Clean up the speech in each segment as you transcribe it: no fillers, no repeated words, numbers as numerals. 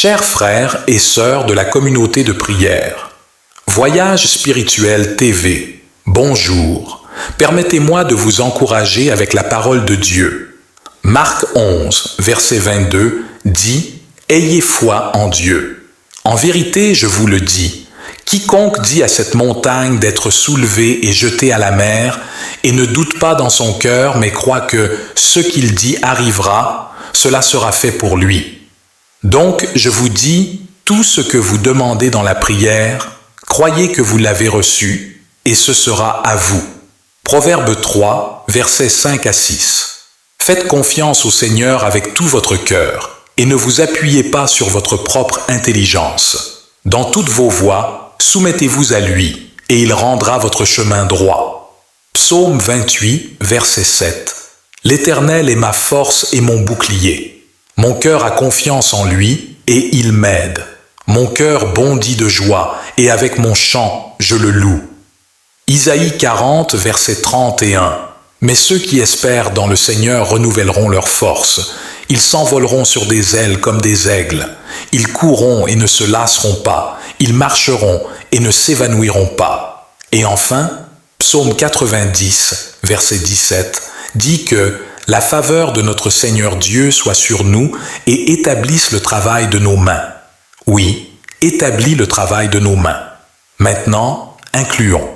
Chers frères et sœurs de la communauté de prière, Voyage spirituel TV, bonjour. Permettez-moi de vous encourager avec la parole de Dieu. Marc 11, verset 22 dit « Ayez foi en Dieu. En vérité, je vous le dis, quiconque dit à cette montagne d'être soulevée et jetée à la mer, et ne doute pas dans son cœur, mais croit que ce qu'il dit arrivera, cela sera fait pour lui. Donc, je vous dis, tout ce que vous demandez dans la prière, croyez que vous l'avez reçu, et ce sera à vous. » Proverbe 3, versets 5 à 6. Faites confiance au Seigneur avec tout votre cœur, et ne vous appuyez pas sur votre propre intelligence. Dans toutes vos voies, soumettez-vous à lui, et il rendra votre chemin droit. Psaume 28, verset 7. L'Éternel est ma force et mon bouclier. Mon cœur a confiance en lui, et il m'aide. Mon cœur bondit de joie, et avec mon chant, je le loue. Isaïe 40, verset 31. Mais ceux qui espèrent dans le Seigneur renouvelleront leur force. Ils s'envoleront sur des ailes comme des aigles. Ils courront et ne se lasseront pas. Ils marcheront et ne s'évanouiront pas. Et enfin, Psaume 90, verset 17, dit que la faveur de notre Seigneur Dieu soit sur nous et établisse le travail de nos mains. Oui, établis le travail de nos mains. Maintenant, incluons.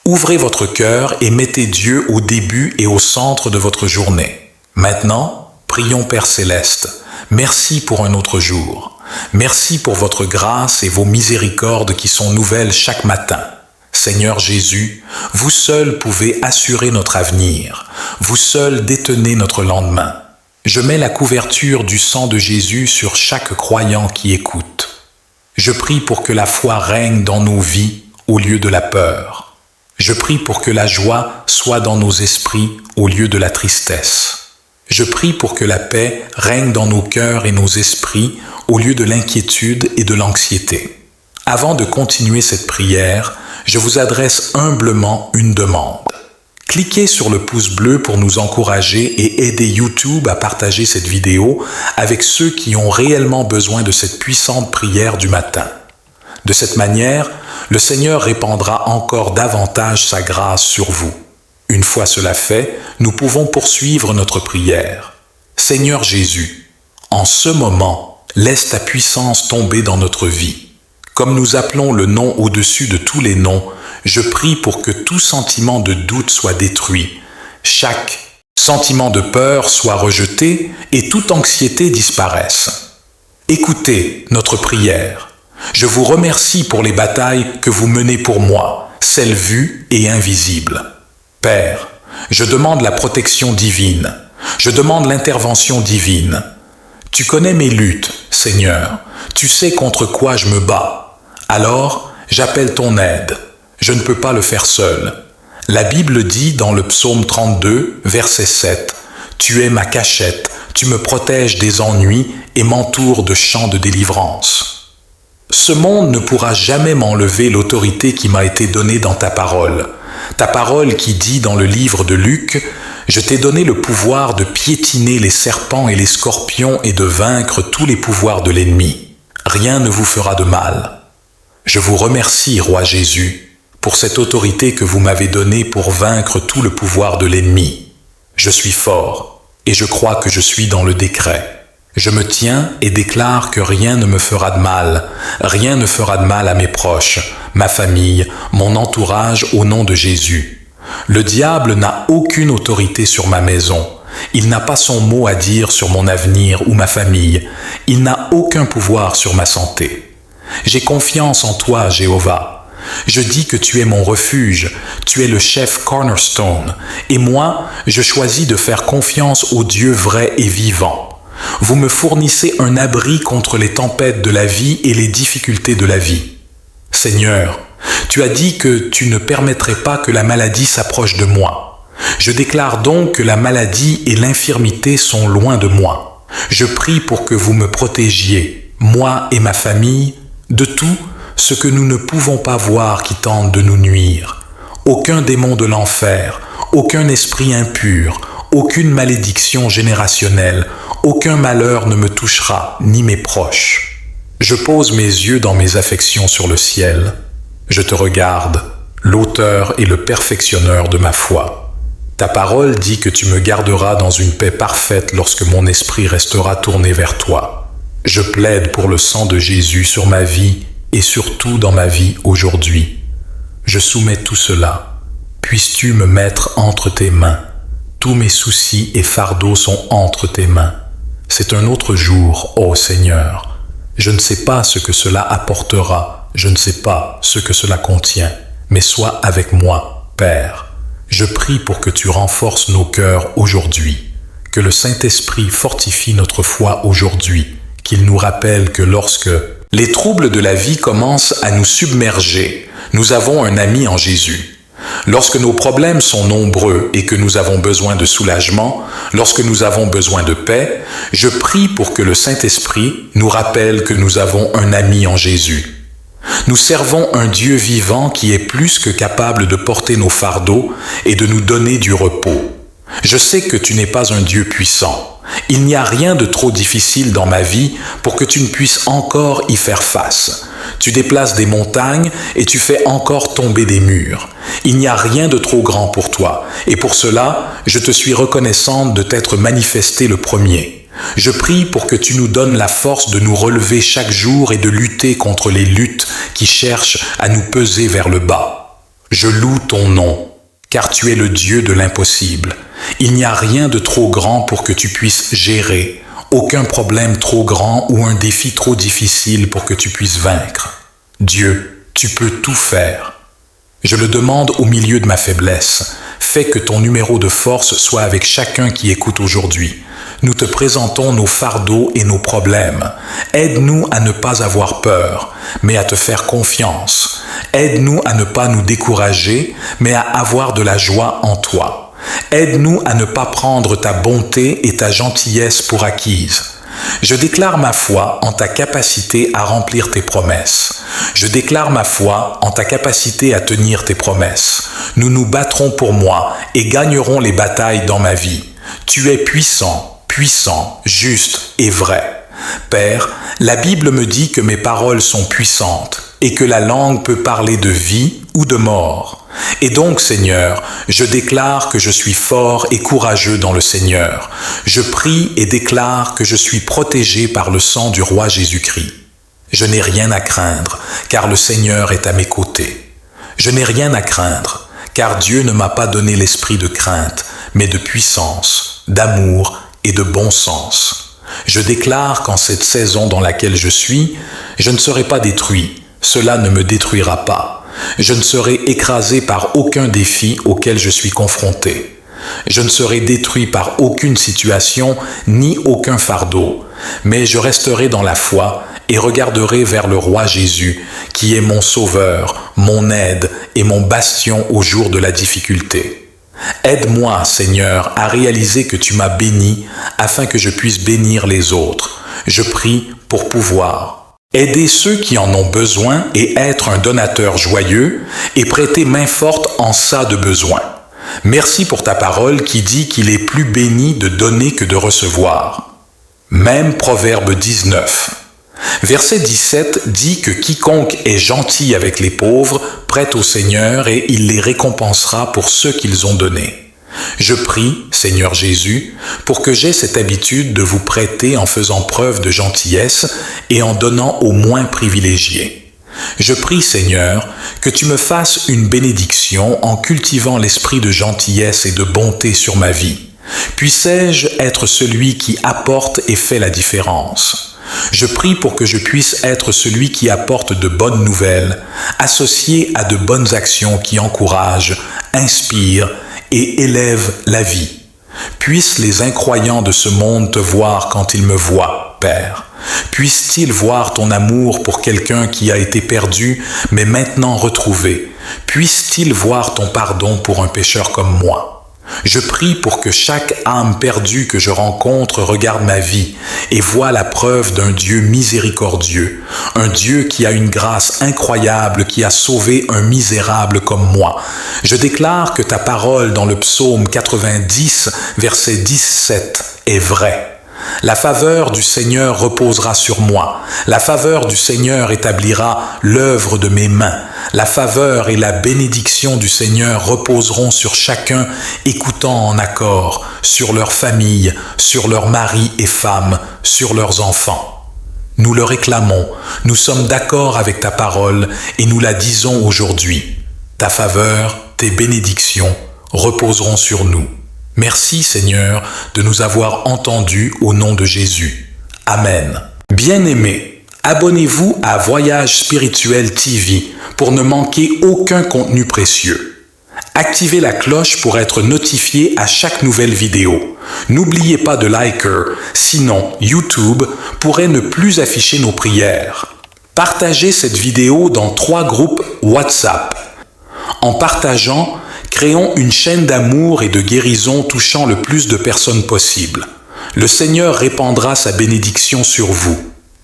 Ouvrez votre cœur et mettez Dieu au début et au centre de votre journée. Maintenant, prions Père Céleste. Merci pour un autre jour. Merci pour votre grâce et vos miséricordes qui sont nouvelles chaque matin. Seigneur Jésus, vous seul pouvez assurer notre avenir. Vous seul détenez notre lendemain. Je mets la couverture du sang de Jésus sur chaque croyant qui écoute. Je prie pour que la foi règne dans nos vies au lieu de la peur. Je prie pour que la joie soit dans nos esprits au lieu de la tristesse. Je prie pour que la paix règne dans nos cœurs et nos esprits au lieu de l'inquiétude et de l'anxiété. Avant de continuer cette prière, je vous adresse humblement une demande. Cliquez sur le pouce bleu pour nous encourager et aider YouTube à partager cette vidéo avec ceux qui ont réellement besoin de cette puissante prière du matin. De cette manière, le Seigneur répandra encore davantage sa grâce sur vous. Une fois cela fait, nous pouvons poursuivre notre prière. Seigneur Jésus, en ce moment, laisse ta puissance tomber dans notre vie. Comme nous appelons le nom au-dessus de tous les noms, je prie pour que tout sentiment de doute soit détruit, chaque sentiment de peur soit rejeté et toute anxiété disparaisse. Écoutez notre prière. Je vous remercie pour les batailles que vous menez pour moi, celles vues et invisibles. Père, je demande la protection divine. Je demande l'intervention divine. Tu connais mes luttes, Seigneur. Tu sais contre quoi je me bats. Alors, j'appelle ton aide. Je ne peux pas le faire seul. La Bible dit dans le psaume 32, verset 7, « Tu es ma cachette, tu me protèges des ennuis et m'entoures de chants de délivrance. » Ce monde ne pourra jamais m'enlever l'autorité qui m'a été donnée dans ta parole. Ta parole qui dit dans le livre de Luc, « Je t'ai donné le pouvoir de piétiner les serpents et les scorpions et de vaincre tous les pouvoirs de l'ennemi. Rien ne vous fera de mal. » Je vous remercie, Roi Jésus, pour cette autorité que vous m'avez donnée pour vaincre tout le pouvoir de l'ennemi. Je suis fort, et je crois que je suis dans le décret. Je me tiens et déclare que rien ne me fera de mal, rien ne fera de mal à mes proches, ma famille, mon entourage au nom de Jésus. Le diable n'a aucune autorité sur ma maison. Il n'a pas son mot à dire sur mon avenir ou ma famille. Il n'a aucun pouvoir sur ma santé. J'ai confiance en toi, Jéhovah. Je dis que tu es mon refuge, tu es le chef cornerstone, et moi, je choisis de faire confiance au Dieu vrai et vivant. Vous me fournissez un abri contre les tempêtes de la vie et les difficultés de la vie. Seigneur, tu as dit que tu ne permettrais pas que la maladie s'approche de moi. Je déclare donc que la maladie et l'infirmité sont loin de moi. Je prie pour que vous me protégiez, moi et ma famille, de tout ce que nous ne pouvons pas voir qui tente de nous nuire. Aucun démon de l'enfer, aucun esprit impur, aucune malédiction générationnelle, aucun malheur ne me touchera, ni mes proches. Je pose mes yeux dans mes affections sur le ciel. Je te regarde, l'auteur et le perfectionneur de ma foi. Ta parole dit que tu me garderas dans une paix parfaite lorsque mon esprit restera tourné vers toi. Je plaide pour le sang de Jésus sur ma vie et surtout dans ma vie aujourd'hui. Je soumets tout cela. Puisses-tu me mettre entre tes mains. Tous mes soucis et fardeaux sont entre tes mains. C'est un autre jour, ô Seigneur. Je ne sais pas ce que cela apportera, je ne sais pas ce que cela contient, mais sois avec moi, Père. Je prie pour que tu renforces nos cœurs aujourd'hui, que le Saint-Esprit fortifie notre foi aujourd'hui, qu'il nous rappelle que lorsque les troubles de la vie commencent à nous submerger, nous avons un ami en Jésus. Lorsque nos problèmes sont nombreux et que nous avons besoin de soulagement, lorsque nous avons besoin de paix, je prie pour que le Saint-Esprit nous rappelle que nous avons un ami en Jésus. Nous servons un Dieu vivant qui est plus que capable de porter nos fardeaux et de nous donner du repos. Je sais que tu n'es pas un Dieu puissant. Il n'y a rien de trop difficile dans ma vie pour que tu ne puisses encore y faire face. Tu déplaces des montagnes et tu fais encore tomber des murs. Il n'y a rien de trop grand pour toi, et pour cela, je te suis reconnaissante de t'être manifesté le premier. Je prie pour que tu nous donnes la force de nous relever chaque jour et de lutter contre les luttes qui cherchent à nous peser vers le bas. Je loue ton nom, car tu es le Dieu de l'impossible. Il n'y a rien de trop grand pour que tu puisses gérer, aucun problème trop grand ou un défi trop difficile pour que tu puisses vaincre. Dieu, tu peux tout faire. Je le demande au milieu de ma faiblesse. Fais que ton numéro de force soit avec chacun qui écoute aujourd'hui. Nous te présentons nos fardeaux et nos problèmes. Aide-nous à ne pas avoir peur, mais à te faire confiance. Aide-nous à ne pas nous décourager, mais à avoir de la joie en toi. Aide-nous à ne pas prendre ta bonté et ta gentillesse pour acquises. Je déclare ma foi en ta capacité à remplir tes promesses. Je déclare ma foi en ta capacité à tenir tes promesses. Nous nous battrons pour moi et gagnerons les batailles dans ma vie. Tu es puissant, juste et vrai. Père, la Bible me dit que mes paroles sont puissantes et que la langue peut parler de vie ou de mort. Et donc, Seigneur, je déclare que je suis fort et courageux dans le Seigneur. Je prie et déclare que je suis protégé par le sang du roi Jésus-Christ. Je n'ai rien à craindre, car le Seigneur est à mes côtés. Je n'ai rien à craindre, car Dieu ne m'a pas donné l'esprit de crainte, mais de puissance, d'amour et de bon sens. Je déclare qu'en cette saison dans laquelle je suis, je ne serai pas détruit. Cela ne me détruira pas. Je ne serai écrasé par aucun défi auquel je suis confronté. Je ne serai détruit par aucune situation ni aucun fardeau, mais je resterai dans la foi et regarderai vers le roi Jésus, qui est mon sauveur, mon aide et mon bastion au jour de la difficulté. Aide-moi, Seigneur, à réaliser que tu m'as béni afin que je puisse bénir les autres. Je prie pour pouvoir aider ceux qui en ont besoin et être un donateur joyeux et prêter main forte en ça de besoin. Merci pour ta parole qui dit qu'il est plus béni de donner que de recevoir. Même Proverbe 19. Verset 17 dit que quiconque est gentil avec les pauvres prête au Seigneur et il les récompensera pour ce qu'ils ont donné. Je prie, Seigneur Jésus, pour que j'aie cette habitude de vous prêter en faisant preuve de gentillesse et en donnant aux moins privilégiés. Je prie, Seigneur, que tu me fasses une bénédiction en cultivant l'esprit de gentillesse et de bonté sur ma vie. Puissais-je être celui qui apporte et fait la différence. Je prie pour que je puisse être celui qui apporte de bonnes nouvelles, associé à de bonnes actions qui encouragent, inspirent et élèvent la vie. Puissent les incroyants de ce monde te voir quand ils me voient, Père. Puissent-ils voir ton amour pour quelqu'un qui a été perdu, mais maintenant retrouvé. Puissent-ils voir ton pardon pour un pécheur comme moi. Je prie pour que chaque âme perdue que je rencontre regarde ma vie et voit la preuve d'un Dieu miséricordieux, un Dieu qui a une grâce incroyable, qui a sauvé un misérable comme moi. Je déclare que ta parole dans le psaume 90, verset 17, est vraie. La faveur du Seigneur reposera sur moi. La faveur du Seigneur établira l'œuvre de mes mains. La faveur et la bénédiction du Seigneur reposeront sur chacun écoutant en accord, sur leur famille, sur leurs maris et femmes, sur leurs enfants. Nous le réclamons, nous sommes d'accord avec ta parole et nous la disons aujourd'hui. Ta faveur, tes bénédictions reposeront sur nous. Merci Seigneur de nous avoir entendus au nom de Jésus. Amen. Bien-aimés, abonnez-vous à Voyage Spirituel TV pour ne manquer aucun contenu précieux. Activez la cloche pour être notifié à chaque nouvelle vidéo. N'oubliez pas de liker, sinon YouTube pourrait ne plus afficher nos prières. Partagez cette vidéo dans 3 groupes WhatsApp. En partageant, créons une chaîne d'amour et de guérison touchant le plus de personnes possible. Le Seigneur répandra sa bénédiction sur vous.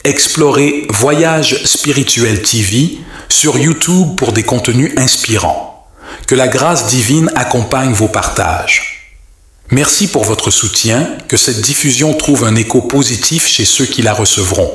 Explorez Voyage Spirituel TV sur YouTube pour des contenus inspirants. Que la grâce divine accompagne vos partages. Merci pour votre soutien, que cette diffusion trouve un écho positif chez ceux qui la recevront.